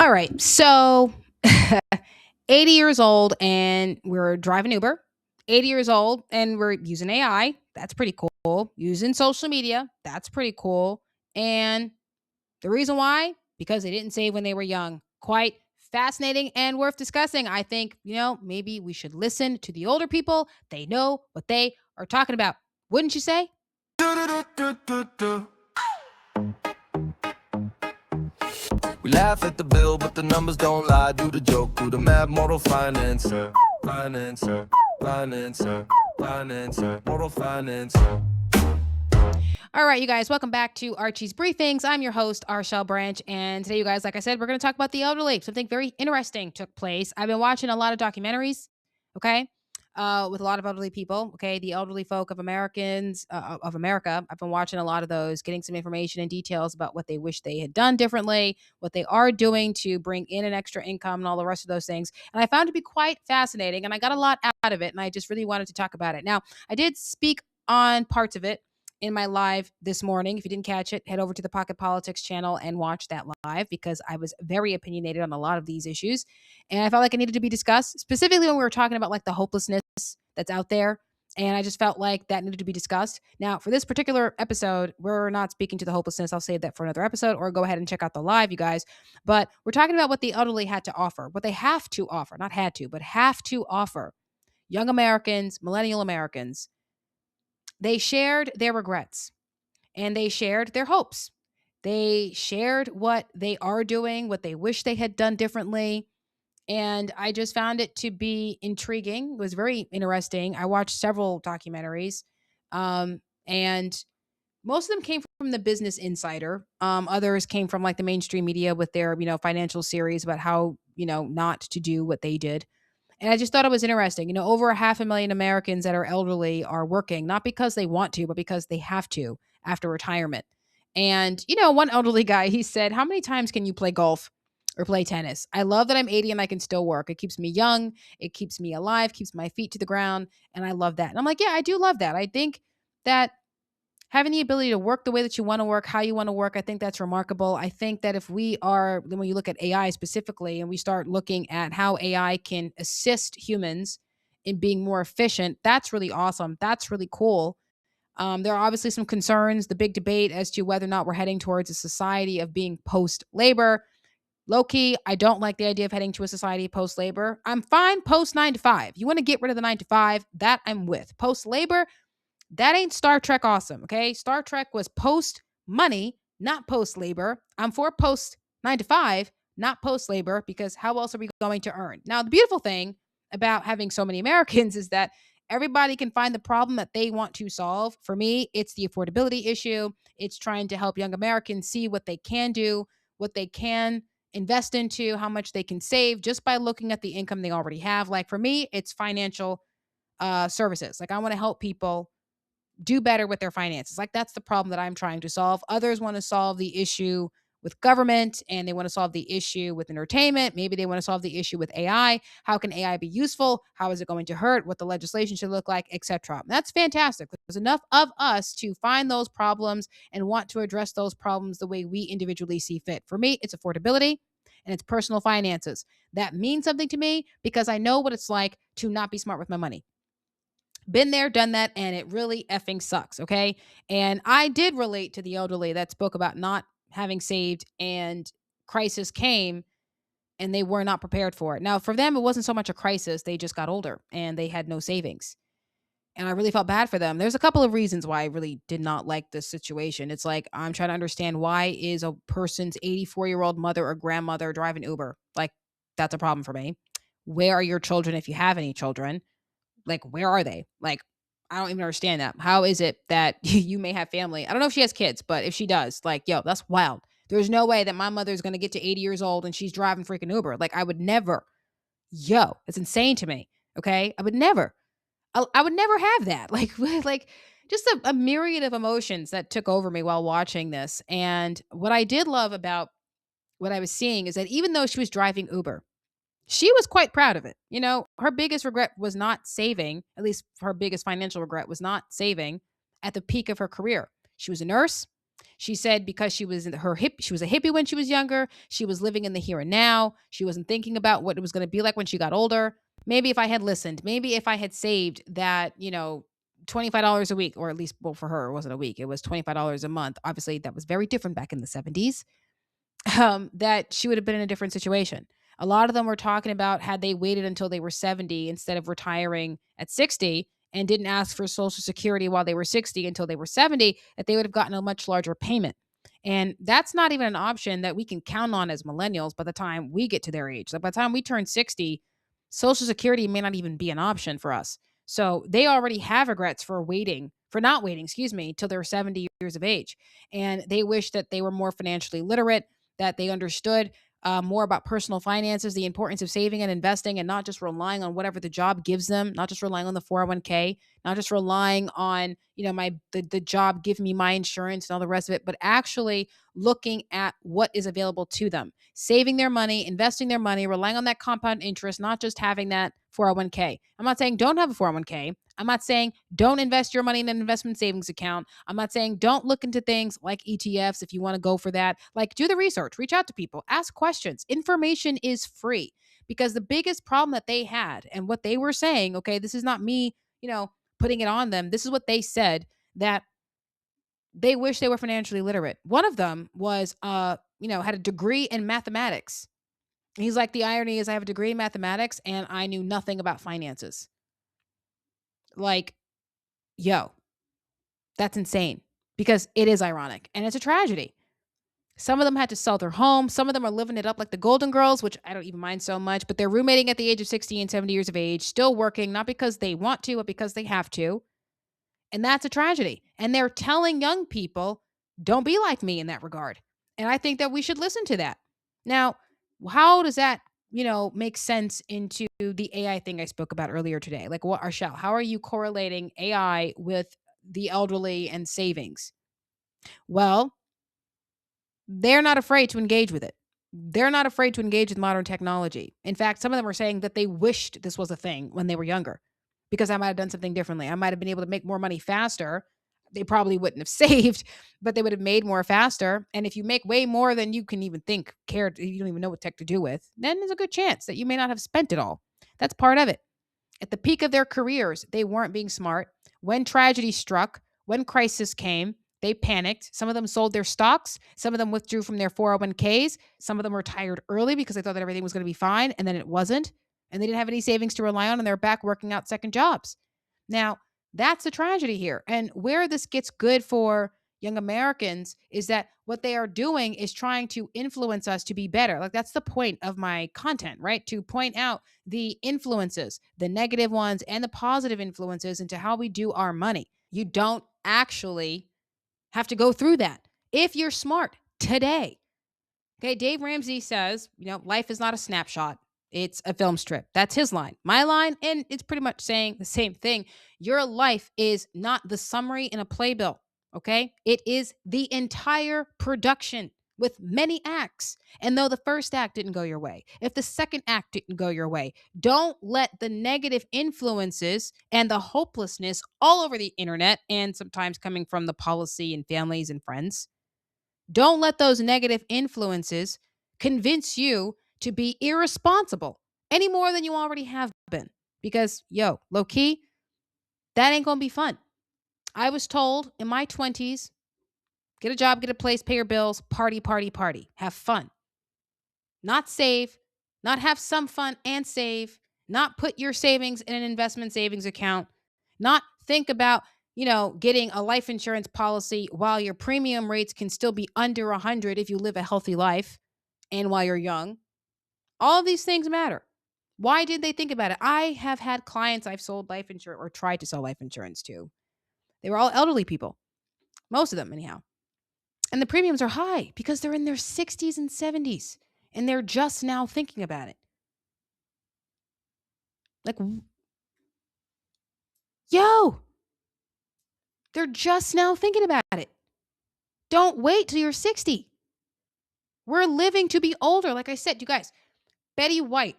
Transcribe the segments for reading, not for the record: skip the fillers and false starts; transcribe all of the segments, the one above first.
All right. So 80 years old and we're driving Uber. 80 years old and we're using AI. That's pretty cool. Using social media. That's pretty cool. And the reason why? Because they didn't save when they were young. Quite fascinating and worth discussing. I think, maybe we should listen to the older people. They know what they are talking about. Wouldn't you say? We laugh at the bill, but the numbers don't lie. Do the joke, do the mad moral financer. Financer, financer, financer, moral financer. All right, you guys, welcome back to Archie's Briefings. I'm your host, Arshel Branch, and today, you guys, like I said, we're going to talk about the elderly. Something very interesting took place. I've been watching a lot of documentaries, okay, with a lot of elderly people, okay, the elderly folk of of America. I've been watching a lot of those, getting some information and details about what they wish they had done differently, what they are doing to bring in an extra income, and all the rest of those things. And I found it to be quite fascinating, and I got a lot out of it, and I just really wanted to talk about it. Now, I did speak on parts of it in my live this morning. If you didn't catch it, head over to the Pocket Politics channel and watch that live because I was very opinionated on a lot of these issues. And I felt like it needed to be discussed, specifically when we were talking about like the hopelessness that's out there. And I just felt like that needed to be discussed. Now, for this particular episode, we're not speaking to the hopelessness. I'll save that for another episode or go ahead and check out the live, you guys. But we're talking about what the elderly had to offer, what they have to offer, not had to, but have to offer young Americans, millennial Americans. They shared their regrets and they shared their hopes. They shared what they are doing, what they wish they had done differently. And I just found it to be intriguing. It was very interesting. I watched several documentaries, and most of them came from the Business Insider. Others came from like the mainstream media with their, financial series about how, not to do what they did. And I just thought it was interesting. Over 500,000 Americans that are elderly are working, not because they want to, but because they have to after retirement. And, one elderly guy, he said, "How many times can you play golf or play tennis? I love that I'm 80 and I can still work. It keeps me young. It keeps me alive, keeps my feet to the ground. And I love that." And I'm like, yeah, I do love that. I think that having the ability to work the way that you want to work, how you want to work, I think that's remarkable. I think that if we are, when you look at AI specifically, and we start looking at how AI can assist humans in being more efficient, that's really awesome. That's really cool. There are obviously some concerns, the big debate as to whether or not we're heading towards a society of being post labor. Low key, I don't like the idea of heading to a society post labor. I'm fine post 9 to 5. You want to get rid of the 9 to 5, that I'm with. Post labor, that ain't Star Trek awesome, okay? Star Trek was post money, not post labor. I'm for post 9 to 5, not post labor, because how else are we going to earn? Now, the beautiful thing about having so many Americans is that everybody can find the problem that they want to solve. For me, it's the affordability issue. It's trying to help young Americans see what they can do, what they can invest into, how much they can save just by looking at the income they already have. Like for me, it's financial services. Like I want to help people do better with their finances. Like that's the problem that I'm trying to solve. Others want to solve the issue with government and they want to solve the issue with entertainment. Maybe they want to solve the issue with AI. How can AI be useful? How is it going to hurt? What the legislation should look like, etc. That's fantastic. There's enough of us to find those problems and want to address those problems the way we individually see fit. For me, it's affordability and it's personal finances. That means something to me because I know what it's like to not be smart with my money. Been there, done that, and it really effing sucks, okay? And I did relate to the elderly that spoke about not having saved and crisis came and they were not prepared for it. Now, for them, it wasn't so much a crisis. They just got older and they had no savings. And I really felt bad for them. There's a couple of reasons why I really did not like this situation. It's like I'm trying to understand, why is a person's 84-year-old mother or grandmother driving Uber? Like, that's a problem for me. Where are your children if you have any children? Like, where are they? Like, I don't even understand that. How is it that you may have family? I don't know if she has kids, but if she does, like, yo, that's wild. There's no way that my mother is going to get to 80 years old and she's driving freaking Uber. Like, I would never. Yo, it's insane to me. Okay. I would never. I would never have that. Like just a myriad of emotions that took over me while watching this. And what I did love about what I was seeing is that even though she was driving Uber, she was quite proud of it. Her biggest regret was not saving, at least her biggest financial regret was not saving at the peak of her career. She was a nurse. She said because she was in she was a hippie when she was younger. She was living in the here and now. She wasn't thinking about what it was going to be like when she got older. Maybe if I had listened, maybe if I had saved that, $25 a week, or at least, well, for her, it wasn't a week, it was $25 a month. Obviously, that was very different back in the 70s. That she would have been in a different situation. A lot of them were talking about had they waited until they were 70 instead of retiring at 60 and didn't ask for Social Security while they were 60 until they were 70, that they would have gotten a much larger payment. And that's not even an option that we can count on as millennials by the time we get to their age. Like by the time we turn 60, Social Security may not even be an option for us. So they already have regrets for not waiting, excuse me, till they're 70 years of age. And they wish that they were more financially literate, that they understood more about personal finances, the importance of saving and investing, and not just relying on whatever the job gives them, not just relying on the 401k, not just relying on, the job give me my insurance and all the rest of it, but actually looking at what is available to them, saving their money, investing their money, relying on that compound interest, not just having that 401k. I'm not saying don't have a 401k. I'm not saying don't invest your money in an investment savings account. I'm not saying don't look into things like ETFs if you want to go for that. Like, do the research, reach out to people, ask questions. Information is free, because the biggest problem that they had and what they were saying, okay, this is not me, putting it on them. This is what they said, that they wish they were financially literate. One of them was, had a degree in mathematics. He's like, the irony is I have a degree in mathematics and I knew nothing about finances. Like, yo, that's insane, because it is ironic and it's a tragedy. Some of them had to sell their home. Some of them are living it up like the Golden Girls, which I don't even mind so much, but they're roommating at the age of 60 and 70 years of age, still working, not because they want to, but because they have to. And that's a tragedy. And they're telling young people, don't be like me in that regard. And I think that we should listen to that. Now, how does that, make sense into the AI thing I spoke about earlier today? Like, what, Arshel, how are you correlating AI with the elderly and savings? Well, they're not afraid to engage with it. They're not afraid to engage with modern technology. In fact, some of them are saying that they wished this was a thing when they were younger, because I might have done something differently. I might have been able to make more money faster. They probably wouldn't have saved, but they would have made more faster. And if you make way more than you can even you don't even know what tech to do with, then there's a good chance that you may not have spent it all. That's part of it. At the peak of their careers, they weren't being smart. When tragedy struck, when crisis came, they panicked. Some of them sold their stocks. Some of them withdrew from their 401ks. Some of them retired early because they thought that everything was going to be fine, and then it wasn't. And they didn't have any savings to rely on, and they're back working out second jobs. Now, that's the tragedy here. And where this gets good for young Americans is that what they are doing is trying to influence us to be better. Like, that's the point of my content, right? To point out the influences, the negative ones and the positive influences into how we do our money. You don't actually have to go through that if you're smart today. Okay, Dave Ramsey says, life is not a snapshot. It's a film strip. That's his line. My line, and it's pretty much saying the same thing. Your life is not the summary in a playbill, okay? It is the entire production with many acts. And though the first act didn't go your way, if the second act didn't go your way, don't let the negative influences and the hopelessness all over the internet, and sometimes coming from the policy and families and friends, don't let those negative influences convince you to be irresponsible any more than you already have been. Because, low key, that ain't going to be fun. I was told in my 20s, get a job, get a place, pay your bills, party, party, party, have fun. Not save, not have some fun and save, not put your savings in an investment savings account, not think about, getting a life insurance policy while your premium rates can still be under 100 if you live a healthy life and while you're young. All of these things matter. Why did they think about it? I have had clients I've sold life insurance or tried to sell life insurance to. They were all elderly people, most of them anyhow. And the premiums are high because they're in their 60s and 70s and they're just now thinking about it. Like, they're just now thinking about it. Don't wait till you're 60. We're living to be older. Like I said, you guys, Betty White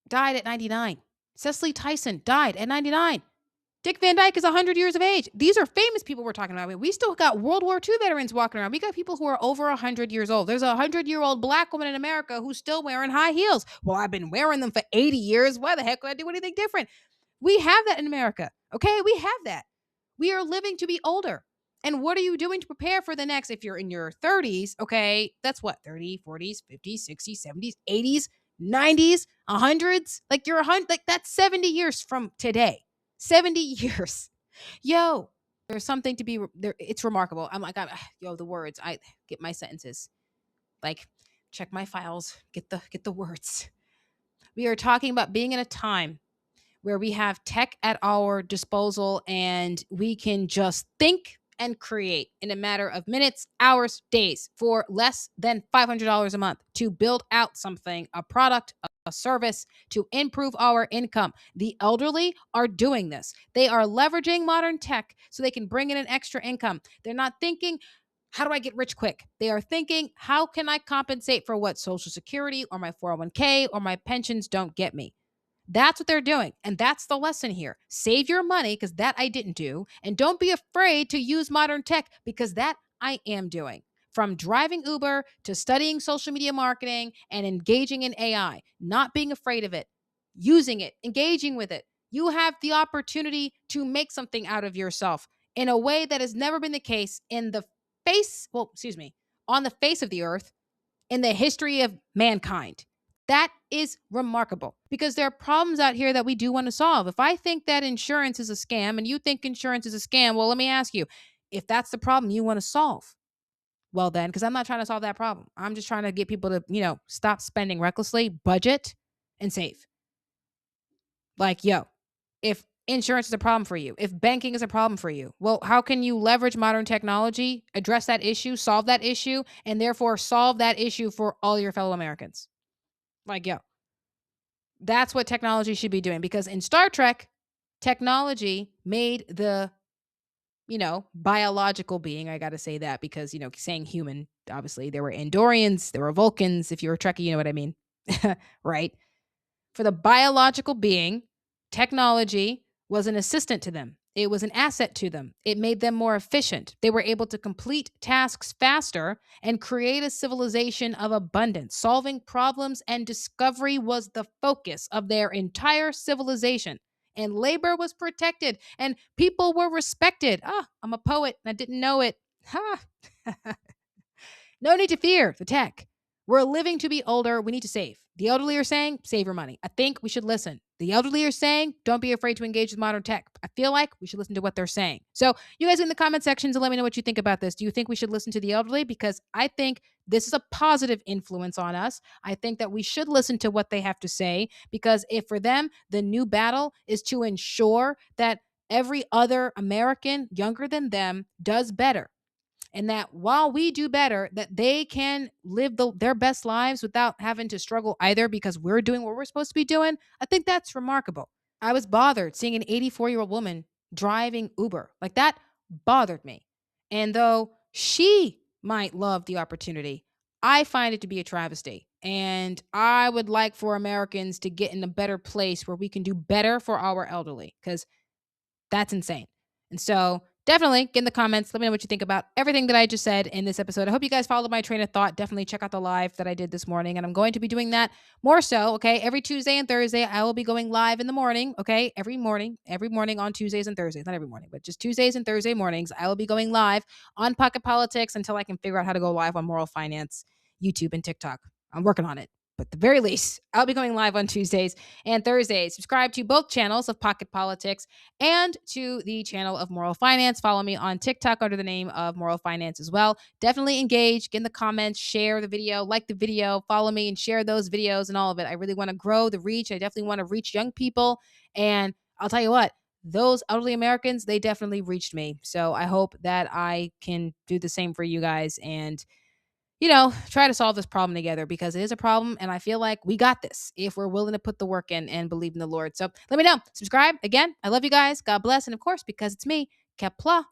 died at 99. Cicely Tyson died at 99. Dick Van Dyke is 100 years of age. These are famous people we're talking about. We still got World War II veterans walking around. We got people who are over 100 years old. There's a 100-year-old black woman in America who's still wearing high heels. Well, I've been wearing them for 80 years. Why the heck would I do anything different? We have that in America. Okay, we have that. We are living to be older. And what are you doing to prepare for the next? If you're in your 30s, okay, that's what, 30, 40s, 50s, 60s, 70s, 80s, 90s, 100s? Like you're 100, like that's 70 years from today. 70 years. Yo, there's something to be there. It's remarkable. I'm like, yo, the words. I get my sentences. Like, check my files. Get the words. We are talking about being in a time where we have tech at our disposal and we can just think and create in a matter of minutes, hours, days for less than $500 a month to build out something, a product, a service to improve our income. The elderly are doing this. They are leveraging modern tech so they can bring in an extra income. They're not thinking, how do I get rich quick? They are thinking, how can I compensate for what Social Security or my 401k or my pensions don't get me? That's what they're doing. And that's the lesson here. Save your money, because that I didn't do. And don't be afraid to use modern tech, because that I am doing. From driving Uber to studying social media marketing and engaging in AI, not being afraid of it, using it, engaging with it. You have the opportunity to make something out of yourself in a way that has never been the case on the face of the earth in the history of mankind. That is remarkable, because there are problems out here that we do want to solve. If I think that insurance is a scam and you think insurance is a scam, well, let me ask you, if that's the problem you want to solve, well then, because I'm not trying to solve that problem. I'm just trying to get people to, stop spending recklessly, budget, and save. Like, yo, if insurance is a problem for you, if banking is a problem for you, well, how can you leverage modern technology, address that issue, solve that issue, and therefore solve that issue for all your fellow Americans? Like, yo, that's what technology should be doing, because in Star Trek, technology made the, biological being. I got to say that because, saying human, obviously there were Andorians, there were Vulcans. If you're a Trekkie, you know what I mean, right? For the biological being, technology was an assistant to them. It was an asset to them. It made them more efficient. They were able to complete tasks faster and create a civilization of abundance. Solving problems and discovery was the focus of their entire civilization. And labor was protected and people were respected. I'm a poet and I didn't know it. Ha! No need to fear the tech. We're living to be older. We need to save. The elderly are saying, save your money. I think we should listen. The elderly are saying, don't be afraid to engage with modern tech. I feel like we should listen to what they're saying. So you guys in the comment sections, and let me know what you think about this. Do you think we should listen to the elderly? Because I think this is a positive influence on us. I think that we should listen to what they have to say, because if for them, the new battle is to ensure that every other American younger than them does better, and that while we do better, that they can live their best lives without having to struggle either, because we're doing what we're supposed to be doing. I think that's remarkable. I was bothered seeing an 84-year-old woman driving Uber. Like, that bothered me. And though she might love the opportunity, I find it to be a travesty. And I would like for Americans to get in a better place where we can do better for our elderly, because that's insane. And so definitely get in the comments. Let me know what you think about everything that I just said in this episode. I hope you guys followed my train of thought. Definitely check out the live that I did this morning. And I'm going to be doing that more so, okay? Every Tuesday and Thursday, I will be going live in the morning, okay? Every morning on Tuesdays and Thursdays. Not every morning, but just Tuesdays and Thursday mornings. I will be going live on Pocket Politics until I can figure out how to go live on Moral Finance, YouTube, and TikTok. I'm working on it. But at the very least, I'll be going live on Tuesdays and Thursdays. Subscribe to both channels of Pocket Politics and to the channel of Moral Finance. Follow me on TikTok under the name of Moral Finance as well. Definitely engage, get in the comments, share the video, like the video, follow me and share those videos and all of it. I really want to grow the reach. I definitely want to reach young people. And I'll tell you what, those elderly Americans, they definitely reached me. So I hope that I can do the same for you guys and try to solve this problem together, because it is a problem. And I feel like we got this if we're willing to put the work in and believe in the Lord. So let me know. Subscribe. Again, I love you guys. God bless. And of course, because it's me, Kepler.